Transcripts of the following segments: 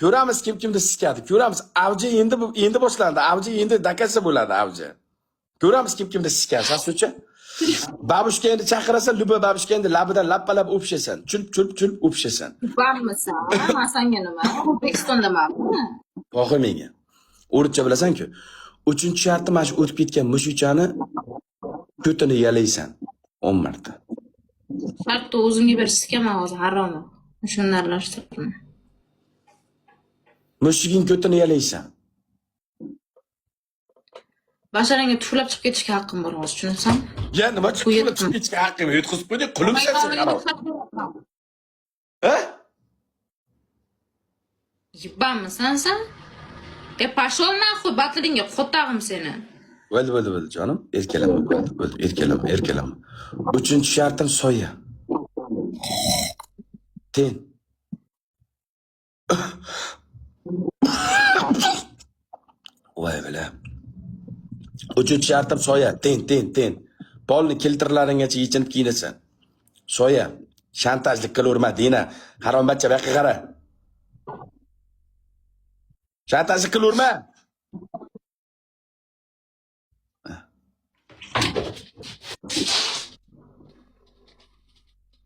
Ko'ramiz kim kimni siskadi. Ko'ramiz. Avji endi boshlandi. Avji endi dakasa bo'ladi avji. Ko'ramiz kim kimni siskadi. Sasucha. Babushka endi chaqirasan, Luba babushka endi labidan lappalab o'pishasan. Chulp o'pishasan. Bormisan? Men senga nima? O'zbekistondamanmi? Qo'y menga. O'rcha bilasan-ku. 3-sharti mana shu o'tib ketgan mushuchani ko'tini yalaysan 10 marta. Shartni o'zingga berishga hozir harom. Shuni aralashtirdim. Mushuging ko'tini yalaysan. Basharangga tuflab chiqib ketishga haqqim bor hozir, tushunasizmi? Ya nima chiqib ketishga haqqim yo'q. Yutqizib qo'yding, qulimsan sen qarab. Ha? Yibbanmisan sen? Pashol nahvoy batlingga qotag'im seni. Bo'ldi jonim. Erkalama, bo'ldi. Erkalama. 3-shartim soya. Ten. Voy bala. 3-shartim soya. Ten. Polni keltirlaringgacha yechinib kiyinasan. Soya. Shantajlik qilaverma, Dina. Harom bachcha baqa qara. Shantajlik qilaverma.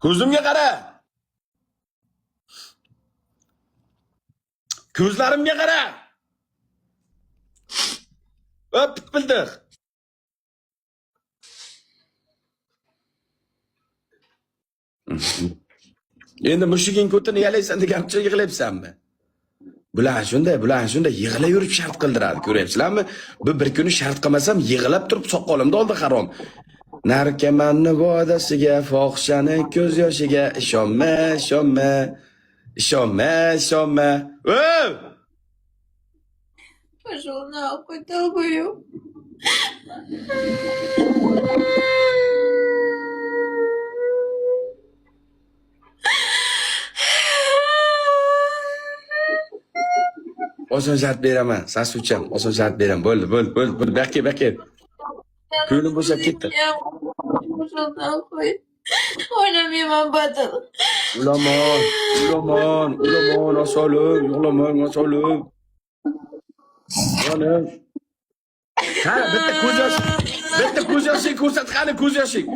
Ko'zimga qara. Ko'zlarimga qara. Bildiq. Endi mushuging ko'tini yalaysan degancha yig'layapsanmi? Bular shunday yig'layverib shart qildiradi, ko'ryapsizlarmi? Bu bir kuni shart qilmasam yig'lab turib soqolimda oldi harom. Narkomanni vodasiga, fohishani ko'z yoshiga ishonma. Pashol nahvoy tavbayo. Oson shart beraman, Sasucham, oson shart beraman. Bo'ldi. Bakka. Ko'nglim bo'shab ketdi. Pashol nahvoy. O'ynamayman batl. Ulamon, osolib, yig'lamang, osolib. Mana. Qani bitta ko'z yoshing ko'rsat, qani ko'z yoshing.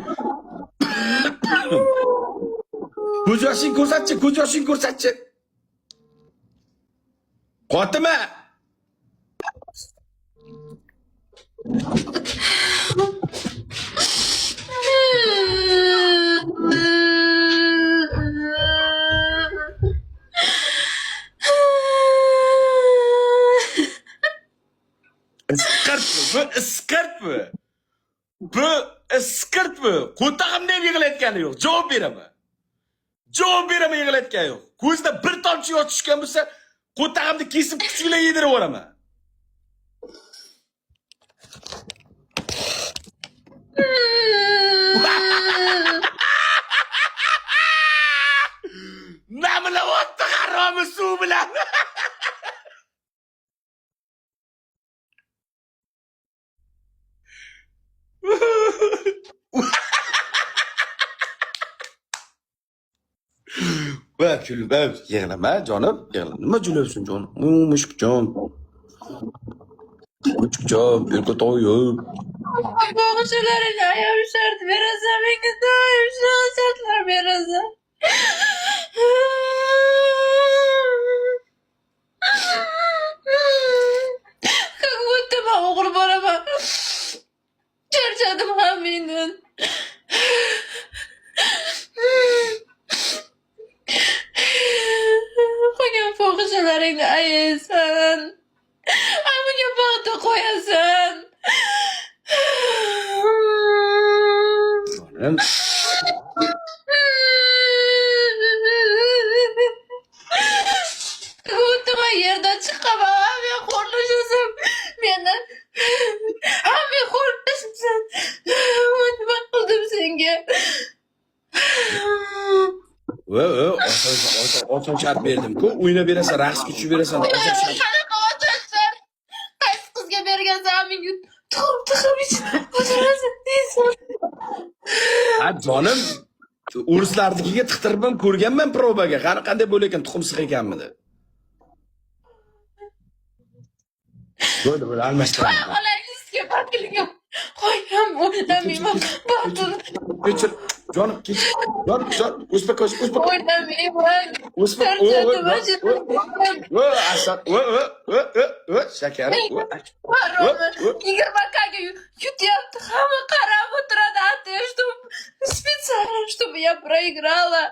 Ko'z yoshing ko'rsatchi. Qotima. Bu iskirtmi? Qo'tag'imda ham yig'layotgani yo'q. Javob beraman yig'layotgani yo'q. Ko'zda bir tomchi yosh tushgan bo'lsa, qo'tag'imni kesib kuchuklar yedirib yuboraman. Namlayapti haromi suv bilan. Va kulib, yig'lama jonim, yig'lama. Nima julayapsan jonim? Mushukjon. Erkatoyim. Fohishalaringga ayam shart berasan, menga doim shartlar berasan. Как будто ben o'g'ri bo'laman. Charchadim hamingdan. Qo'ygan fohishalaringni ayaysan. Menga bag'da qo'yasan. O'tma yerdan chiqaman, men xo'rlashasan. Meni men xo'rlashasan. Nima qildim senga? Oson shart berdim-ku. O'ynab berasan, raqs kuchi berasan. Qanaqa oson shart? Qaysi qizga bergansan menga? Tuxum ichida o'tirasan deysan. Ha jonim, urslarnikiga tiqtirib ko'rganman probaga. Qani qanday bo'lar ekan, tuxum siq ekanmi deb. Böyle almashtiraman. Xolangizga bakilga qo'yam, o'ylamayman. Batun Kechir. Jonim, kechir. Jonim, uspokойся. o'ylamayman. Asad. Shakarim. Yigirmakaga yutyapti. Hamma qarab o'tiradi. Что специально, чтобы я проиграла.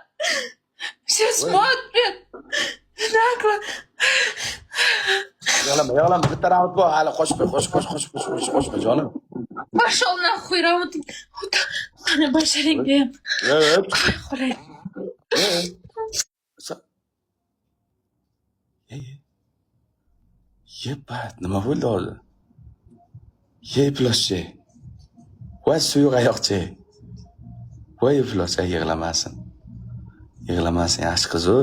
Все смотрят. Нагло. Yig'lama. Bitta raund bor. Hali qo'shma jonim. Пошел нахуй, работай. Ana basharingga ham. Qolay. Yepat, nima bo'ldi hozir? Ifloschi. Voy suyuq oyoqchi. Voy iflos, yig'lamasin. Yaxshi qiz-u.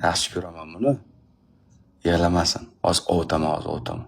Yaxshi ko'raman buni. Yig'lamasin. Hozir ovutaman.